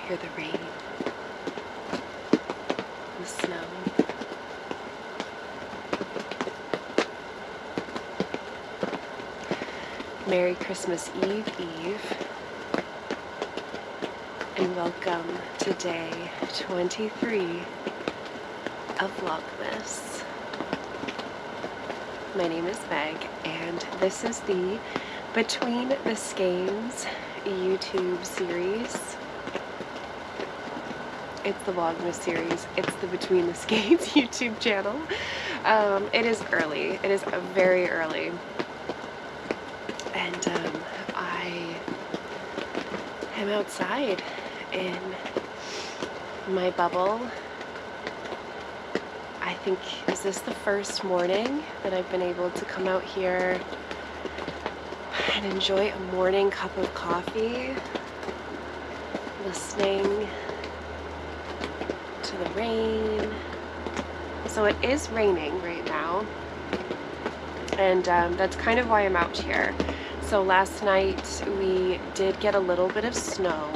hear the rain, the snow. Merry Christmas Eve, and welcome to day 23 of Vlogmas. My name is Meg, and this is the Between the Skeins YouTube series. It's the Vlogmas series. It's the Between the Skeins YouTube channel. It is early. It is very early. And I am outside in my bubble. I think, is this the first morning that I've been able to come out here and enjoy a morning cup of coffee, listening to the rain. So it is raining right now, and that's kind of why I'm out here. So last night we did get a little bit of snow.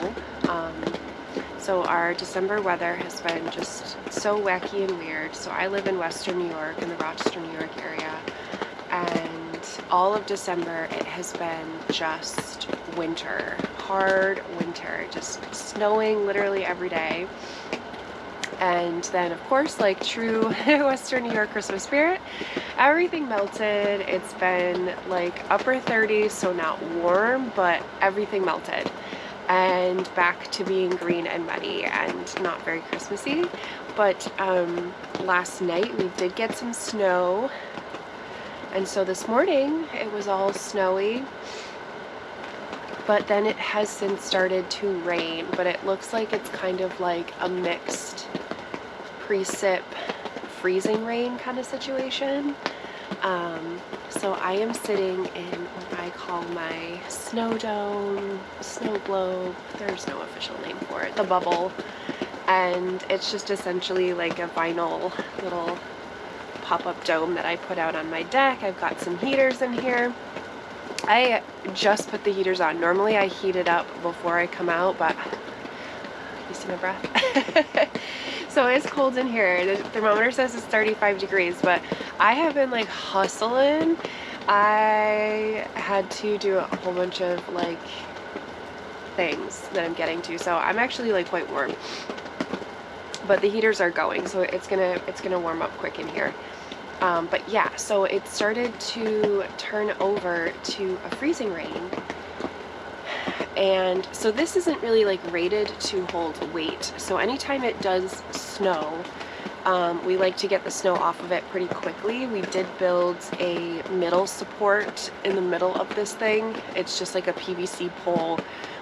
So our December weather has been just so wacky and weird. So I live in Western New York, in the Rochester, New York area, and all of December it has been just winter, hard winter, just snowing literally every day. And then, of course, like true Western New York Christmas spirit, everything melted. It's been like upper 30s, so not warm, but everything melted. And back to being green and muddy and not very Christmassy. But last night we did get some snow. And so this morning it was all snowy. But then it has since started to rain. But it looks like it's kind of like a mixed precip freezing rain kind of situation. So I am sitting in what I call my snow dome, snow globe, there's no official name for it, the bubble, and it's just essentially like a vinyl little pop-up dome that I put out on my deck. I've got some heaters in here. I just put the heaters on. Normally I heat it up before I come out, but you see my breath? So it's cold in here. The thermometer says it's 35 degrees, but I have been like hustling. I had to do a whole bunch of like things that I'm getting to, so I'm actually like quite warm. But the heaters are going, so it's gonna warm up quick in here. But yeah, so it started to turn over to a freezing rain. And so this isn't really like rated to hold weight. So anytime it does snow, we like to get the snow off of it pretty quickly. We did build a middle support in the middle of this thing. It's just like a PVC pole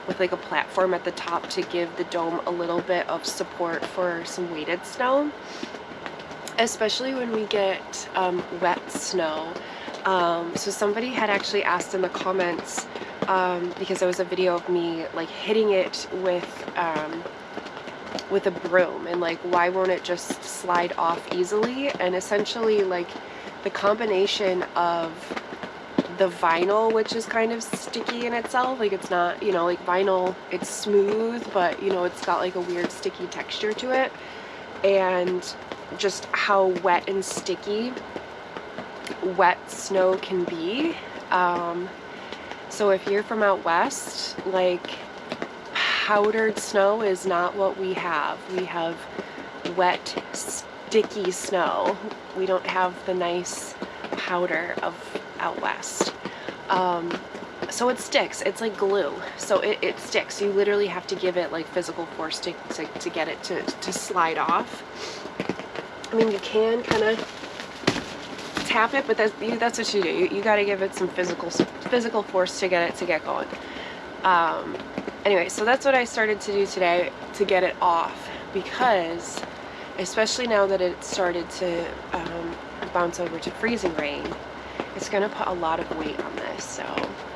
with like a platform at the top to give the dome a little bit of support for some weighted snow, especially when we get wet snow. So somebody had actually asked in the comments, because there was a video of me like hitting it with a broom, and like why won't it just slide off easily. And essentially like the combination of the vinyl, which is kind of sticky in itself, like it's not, you know, like vinyl, it's smooth, but you know, it's got like a weird sticky texture to it, and just how wet and sticky wet snow can be. So if you're from out west, like powdered snow is not what we have. We have wet, sticky snow. We don't have the nice powder of out west. So it sticks. It's like glue. So it sticks. You literally have to give it like physical force to get it to slide off. I mean, you can kind of tap it, but that's what you do. You got to give it some physical force to get it to get going. Anyway, so that's what I started to do today to get it off, because especially now that it started to bounce over to freezing rain, it's going to put a lot of weight on this. So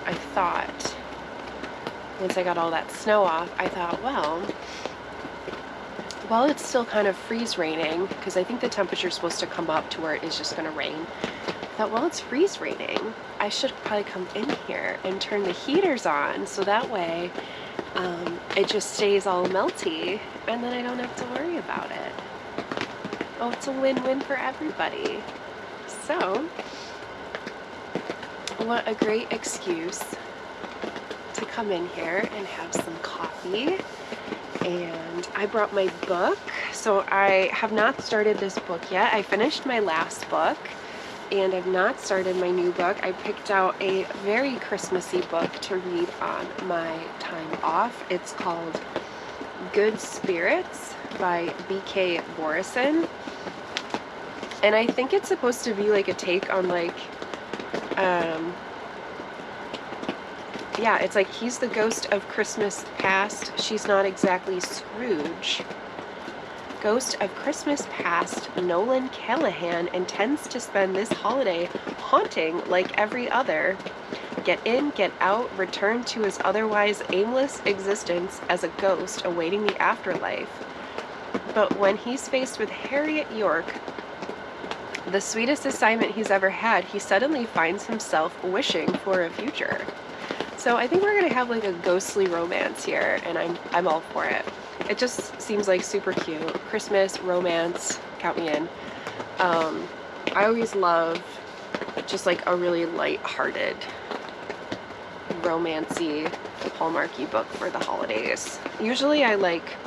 I thought, once I got all that snow off, I thought, well, while it's still kind of freeze raining, because I think the temperature is supposed to come up to where it is just going to rain, I thought, well, it's freeze raining, I should probably come in here and turn the heaters on, so that way it just stays all melty, and then I don't have to worry about it. Oh, it's a win-win for everybody. So, what a great excuse to come in here and have some coffee. And I brought my book. So I have not started this book yet. I finished my last book and I've not started my new book. I picked out a very Christmassy book to read on my time off. It's called Good Spirits by B.K. Borison. And I think it's supposed to be like a take on like, yeah, it's like he's the ghost of Christmas past. She's not exactly Scrooge. Ghost of Christmas past, Nolan Callahan intends to spend this holiday haunting like every other. Get in, get out, return to his otherwise aimless existence as a ghost awaiting the afterlife. But when he's faced with Harriet York, the sweetest assignment he's ever had, he suddenly finds himself wishing for a future. So I think we're gonna have like a ghostly romance here, and I'm all for it. It just seems like super cute. Christmas, romance, count me in. I always love just like a really light-hearted, romancy, Hallmarky book for the holidays. Usually I like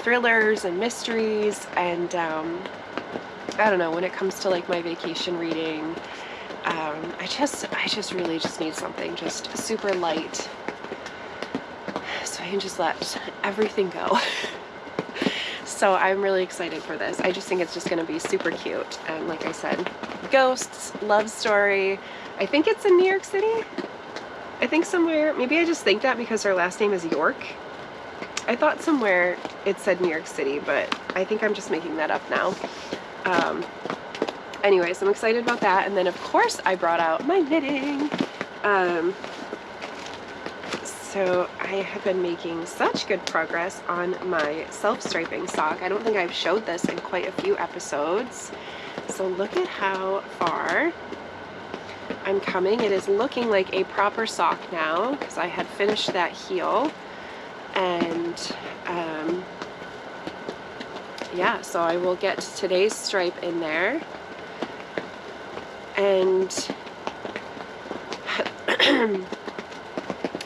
thrillers and mysteries, and I don't know, when it comes to like my vacation reading, I just really just need something just super light so I can just let everything go. So I'm really excited for this. I just think it's just going to be super cute. And like I said, ghosts, love story. I think it's in New York City. I think somewhere, maybe I just think that because her last name is York. I thought somewhere it said New York City, but I think I'm just making that up now. Anyways, I'm excited about that. And then of course I brought out my knitting. So I have been making such good progress on my self-striping sock. I don't think I've showed this in quite a few episodes. So look at how far I'm coming. It is looking like a proper sock now because I had finished that heel. And yeah, so I will get today's stripe in there. And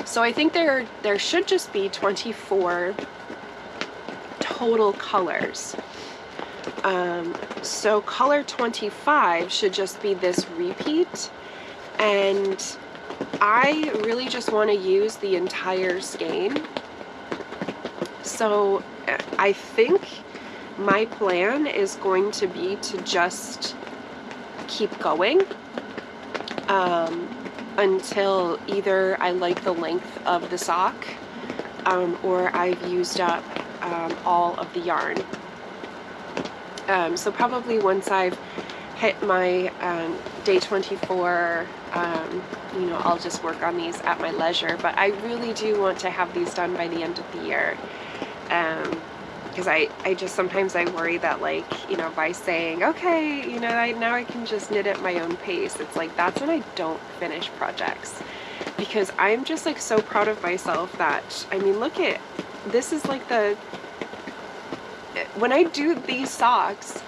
so I think there should just be 24 total colors. So color 25 should just be this repeat, and I really just want to use the entire skein. So I think my plan is going to be to just keep going until either I like the length of the sock or I've used up all of the yarn. So probably once I've hit my day 24, you know, I'll just work on these at my leisure. But I really do want to have these done by the end of the year. Because I just sometimes I worry that, like, you know, by saying, okay, you know, now I can just knit at my own pace, it's like that's when I don't finish projects. Because I'm just like so proud of myself that, I mean, look at, this is like when I do these socks,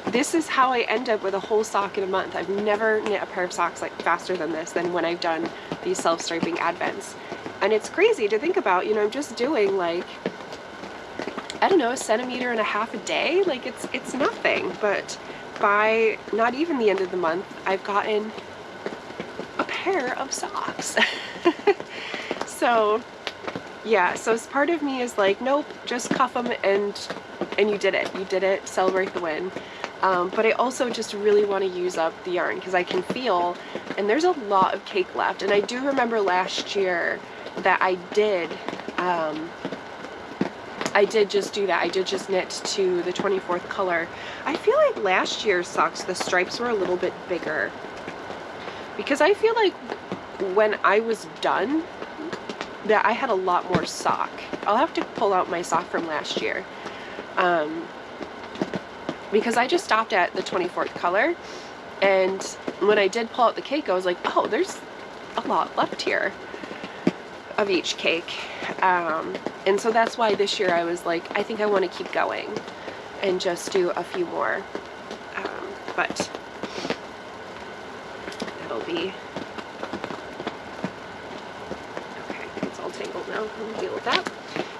this is how I end up with a whole sock in a month. I've never knit a pair of socks like faster than this than when I've done these self-striping advents. And it's crazy to think about, you know, I'm just doing like, I don't know, 1.5 centimeters a day. Like it's nothing, but by not even the end of the month, I've gotten a pair of socks. So yeah, so part of me is like, nope, just cuff them and you did it, celebrate the win. But I also just really want to use up the yarn because I can feel, and there's a lot of cake left. And I do remember last year that I did just do that. I did just knit to the 24th color. I feel like last year's socks, the stripes were a little bit bigger because I feel like when I was done that I had a lot more sock. I'll have to pull out my sock from last year because I just stopped at the 24th color, and when I did pull out the cake I was like, oh, there's a lot left here. of each cake. And so that's why this year I was like, I think I want to keep going and just do a few more. But that'll be okay. It's all tangled now. I'll deal with that.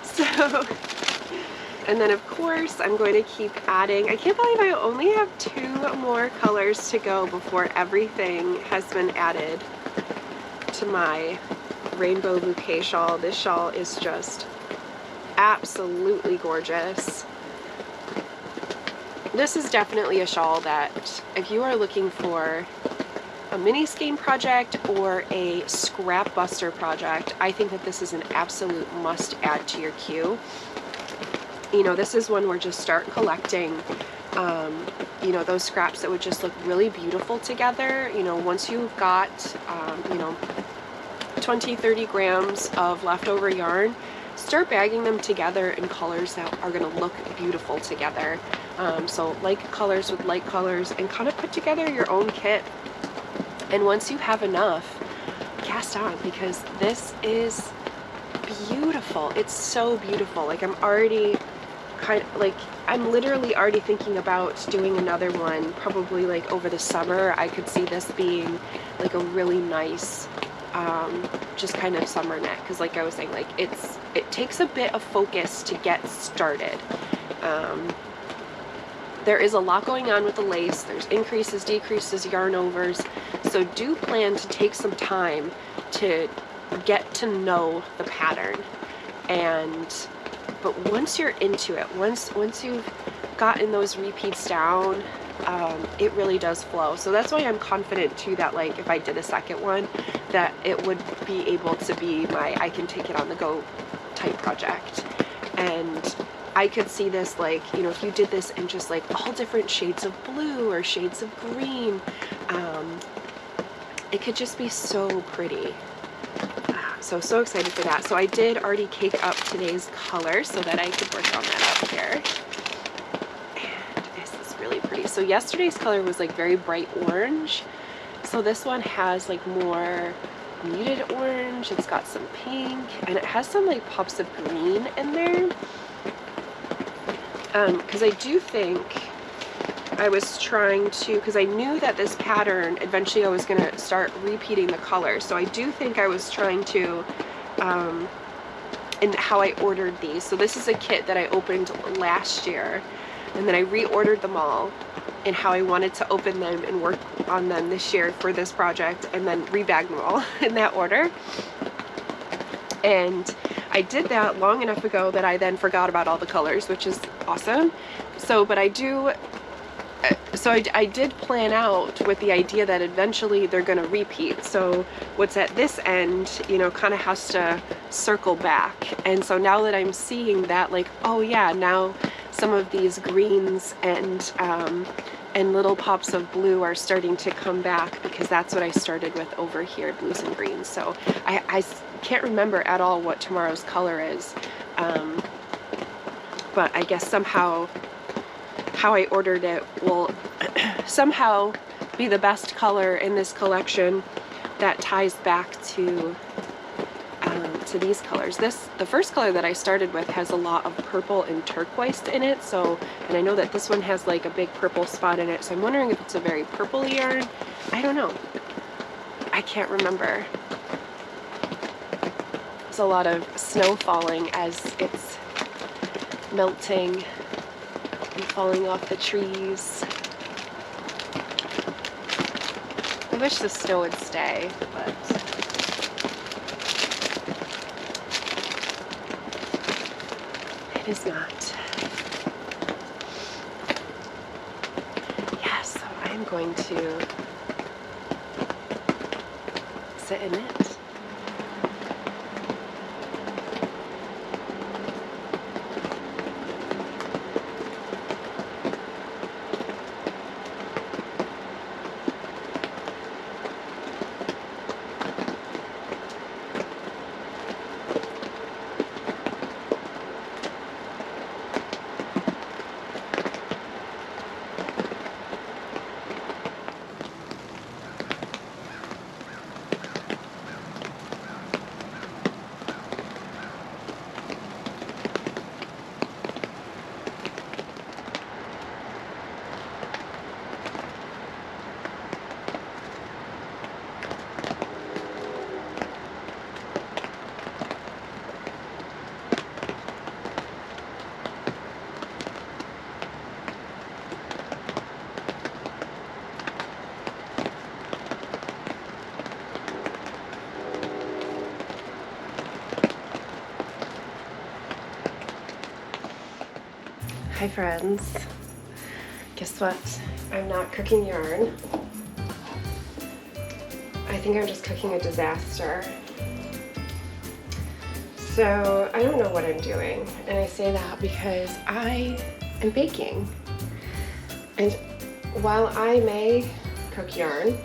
So, and then of course I'm going to keep adding. I can't believe I only have 2 more colors to go before everything has been added to my rainbow bouquet shawl. This shawl is just absolutely gorgeous. This is definitely a shawl that if you are looking for a mini skein project or a scrap buster project, I think that this is an absolute must add to your queue. You know, this is one where just start collecting, you know, those scraps that would just look really beautiful together. You know, once you've got, you know, 20-30 grams of leftover yarn, start bagging them together in colors that are going to look beautiful together. So like colors with light colors, and kind of put together your own kit. And once you have enough, cast on, because this is beautiful. It's so beautiful. Like I'm already I'm literally already thinking about doing another one probably like over the summer. I could see this being like a really nice just kind of summer knit, because like I was saying, like it takes a bit of focus to get started. There is a lot going on with the lace. There's increases, decreases, yarn overs. So do plan to take some time to get to know the pattern. But once you're into it, once you've gotten those repeats down, it really does flow. So that's why I'm confident too that like if I did a second one, that it would be able to be my I can take it on the go type project. And I could see this, like, you know, if you did this in just like all different shades of blue or shades of green, it could just be so pretty. So excited for that. So I did already cake up today's color so that I could work on that up here. And this is really pretty. So yesterday's color was like very bright orange. So this one has like more muted orange. It's got some pink, and it has some like pops of green in there. Because I do think I was trying to, because I knew that this pattern, eventually I was going to start repeating the colors. So I do think I was trying to, in how I ordered these. So this is a kit that I opened last year, and then I reordered them all and how I wanted to open them and work on them this year for this project, and then rebag them all in that order. And I did that long enough ago that I then forgot about all the colors, which is awesome. So, but I did plan out with the idea that eventually they're going to repeat. So what's at this end, you know, kind of has to circle back. And so now that I'm seeing that, like, oh yeah, now some of these greens and little pops of blue are starting to come back, because that's what I started with over here, blues and greens. So I can't remember at all what tomorrow's color is, but I guess somehow how I ordered it will somehow be the best color in this collection that ties back to these colors. The first color that I started with has a lot of purple and turquoise in it, so, and I know that this one has like a big purple spot in it, so I'm wondering if it's a very purple yarn. I don't know. I can't remember. There's a lot of snow falling as it's melting and falling off the trees. I wish the snow would stay, but it is not. Yes, so I'm going to sit in it. Hi friends. Guess what? I'm not cooking yarn. I think I'm just cooking a disaster. So I don't know what I'm doing, and I say that because I am baking. And while I may cook yarn,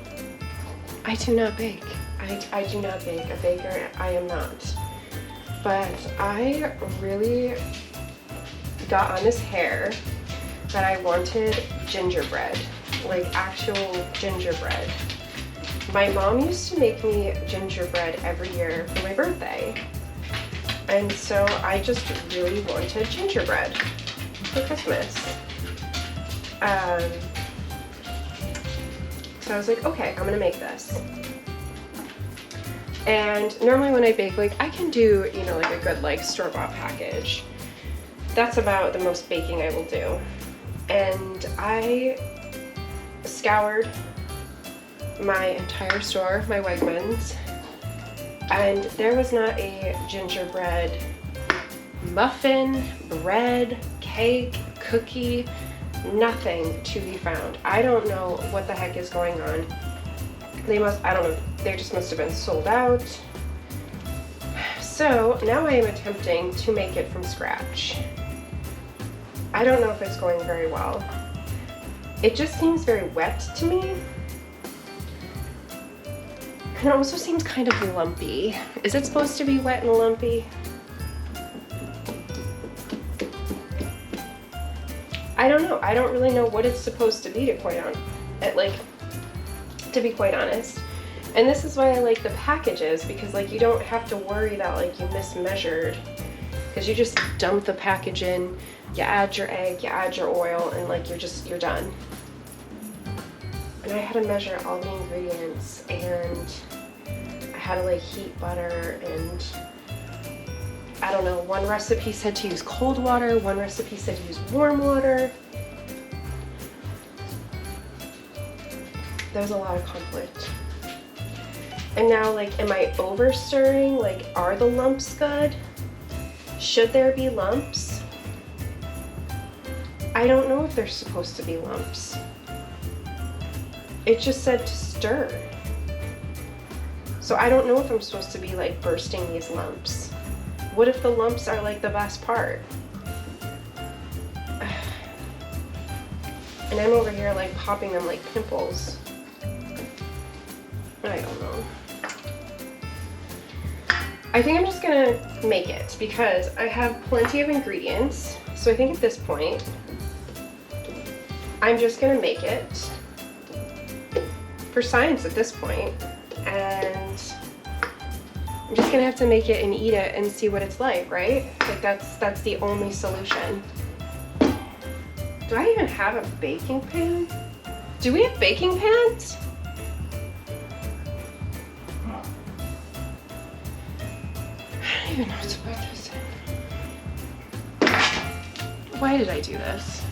I do not bake. I do not bake. A baker, I am not. But I really got on this hair that I wanted gingerbread, like actual gingerbread. My mom used to make me gingerbread every year for my birthday. And so I just really wanted gingerbread for Christmas. So I was like, okay, I'm gonna make this. And normally when I bake, like I can do, you know, like a good like store-bought package. That's about the most baking I will do. And I scoured my entire store, my Wegmans, and there was not a gingerbread muffin, bread, cake, cookie, nothing to be found. I don't know what the heck is going on. I don't know, they just must have been sold out. So now I am attempting to make it from scratch. I don't know if it's going very well. It just seems very wet to me. And it also seems kind of lumpy. Is it supposed to be wet and lumpy? I don't know. I don't really know what it's supposed to be, to be quite honest. And this is why I like the packages, because like you don't have to worry that like you mismeasured, because you just dump the package in, you add your egg, you add your oil, and like you're done. And I had to measure all the ingredients, and I had to like heat butter, and I don't know, one recipe said to use cold water, one recipe said to use warm water. There was a lot of conflict. And now, like, am I over stirring? Like, are the lumps good? Should there be lumps? I don't know if there's supposed to be lumps. It just said to stir. So I don't know if I'm supposed to be like bursting these lumps. What if the lumps are like the best part? And I'm over here like popping them like pimples. I don't know. I think I'm just gonna make it because I have plenty of ingredients. So I think at this point, I'm just gonna make it for science at this point, and I'm just gonna have to make it and eat it and see what it's like, right? Like that's the only solution. Do I even have a baking pan? Do we have baking pans? I don't even know what to put this in. Why did I do this?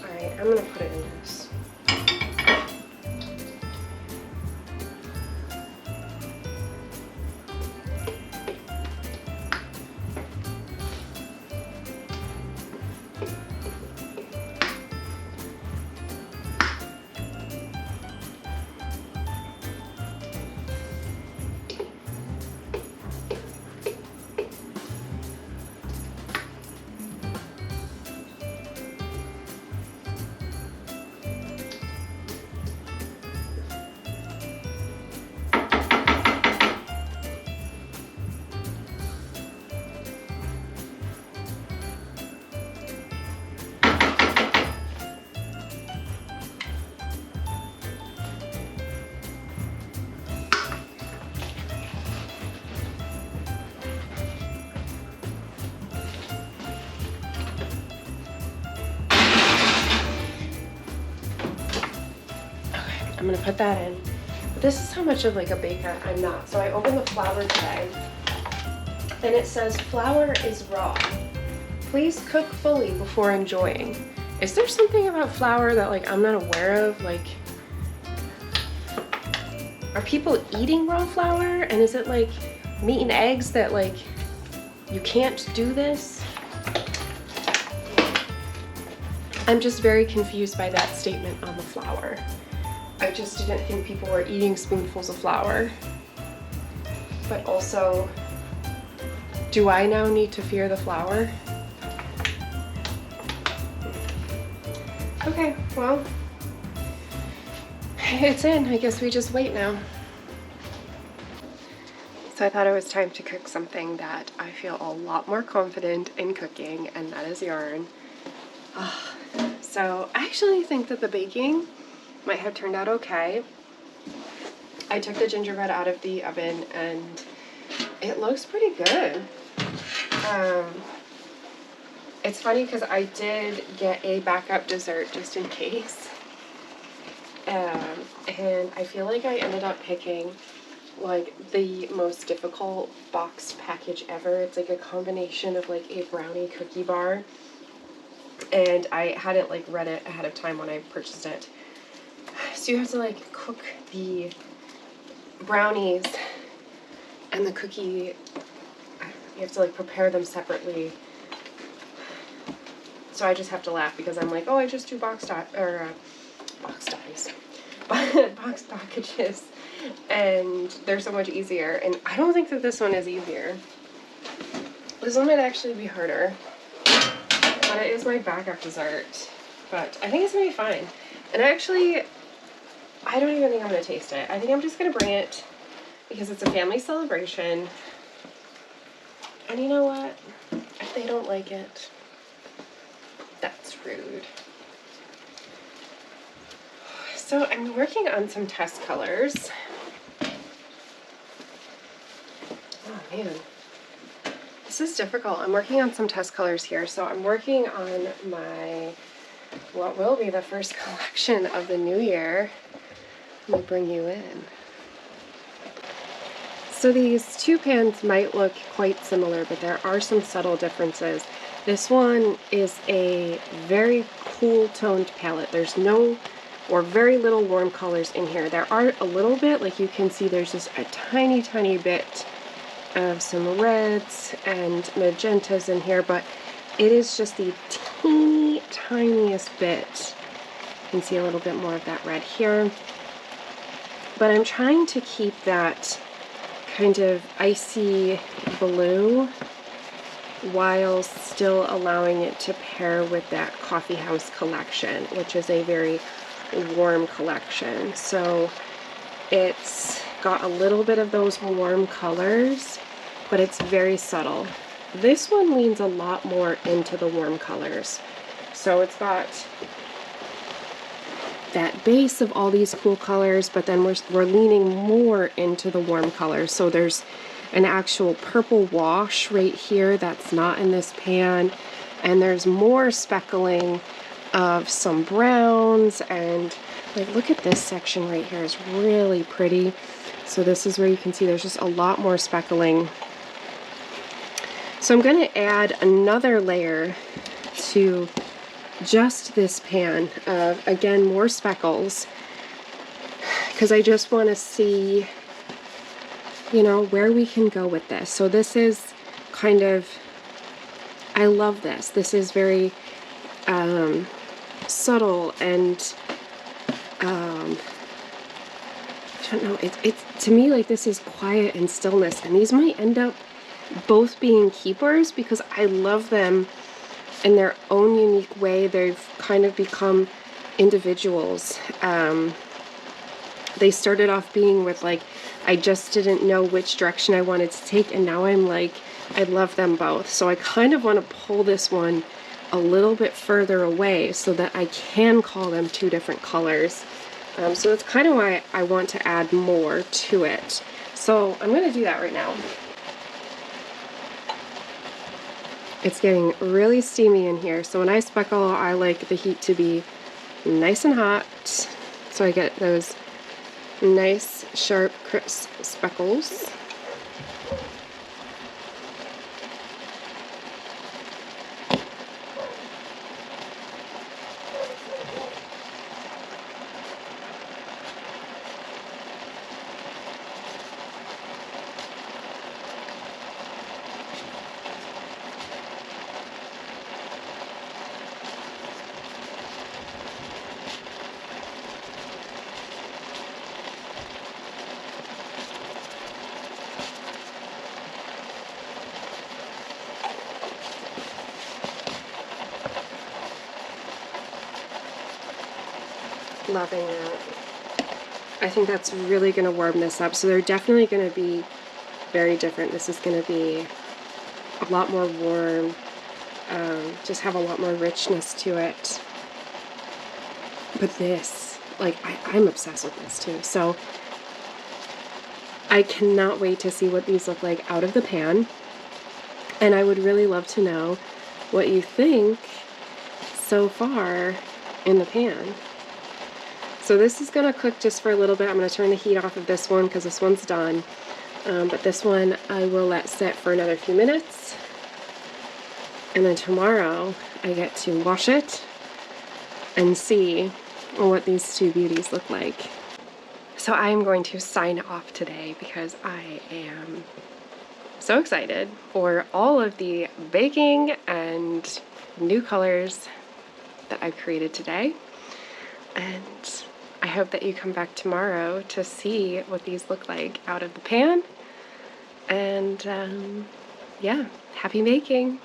Alright, I'm gonna put it in this. I'm gonna put that in. But this is how much of like a baker I'm not. So I opened the flour today, and it says flour is raw. Please cook fully before enjoying. Is there something about flour that like I'm not aware of? Like, are people eating raw flour? And is it like meat and eggs that like you can't do this. I'm just very confused by that statement on the flour. I just didn't think people were eating spoonfuls of flour. But also, do I now need to fear the flour? Okay, well, it's in. I guess we just wait now. So I thought it was time to cook something that I feel a lot more confident in cooking, and that is yarn. So I actually think that the baking might have turned out okay. I took the gingerbread out of the oven and it looks pretty good. It's funny because I did get a backup dessert just in case. And I feel like I ended up picking like the most difficult boxed package ever. It's like a combination of like a brownie cookie bar, and I hadn't like read it ahead of time when I purchased it. So you have to like cook the brownies and the cookie, you have to like prepare them separately. So I just have to laugh because I'm like, oh, I just do box packages, and they're so much easier. And I don't think that this one is easier. This one might actually be harder, but it is my backup dessert. But I think it's gonna be fine. And actually, I don't even think I'm gonna taste it. I think I'm just gonna bring it because it's a family celebration. And you know what? If they don't like it, that's rude. So I'm working on some test colors. Oh man, this is difficult. I'm working on some test colors here. So I'm working on my, what will be the first collection of the new year. Let me bring you in. So these two pans might look quite similar, but there are some subtle differences. This one is a very cool toned palette. There's no or very little warm colors in here. There are a little bit, like you can see there's just a tiny, tiny bit of some reds and magentas in here, but it is just the teeny tiniest bit. You can see a little bit more of that red here. But I'm trying to keep that kind of icy blue while still allowing it to pair with that coffee house collection, which is a very warm collection. So it's got a little bit of those warm colors, but it's very subtle. This one leans a lot more into the warm colors. So it's got that base of all these cool colors, but then we're leaning more into the warm colors. So there's an actual purple wash right here that's not in this pan, and there's more speckling of some browns, and like look at this section right here is really pretty. So this is where you can see there's just a lot more speckling. So I'm going to add another layer to just this pan of, again, more speckles, because I just want to see, you know, where we can go with this. So this is kind of, I love this. This is very subtle and I don't know, it's to me like this is quiet and stillness, and these might end up both being keepers because I love them in their own unique way. They've kind of become individuals. They started off being with like, I just didn't know which direction I wanted to take, and now I'm like, I love them both. So I kind of want to pull this one a little bit further away so that I can call them two different colors. So that's kind of why I want to add more to it. So I'm going to do that right now. It's getting really steamy in here, so when I speckle, I like the heat to be nice and hot, so I get those nice, sharp, crisp speckles. loving it. I think that's really going to warm this up. So they're definitely going to be very different. This is going to be a lot more warm, just have a lot more richness to it. But this, like, I'm obsessed with this too. So I cannot wait to see what these look like out of the pan. And I would really love to know what you think so far in the pan. So this is going to cook just for a little bit. I'm going to turn the heat off of this one because this one's done. But this one I will let sit for another few minutes. And then tomorrow I get to wash it and see what these two beauties look like. So I am going to sign off today because I am so excited for all of the baking and new colors that I've created today. And I hope that you come back tomorrow to see what these look like out of the pan. And yeah, happy making.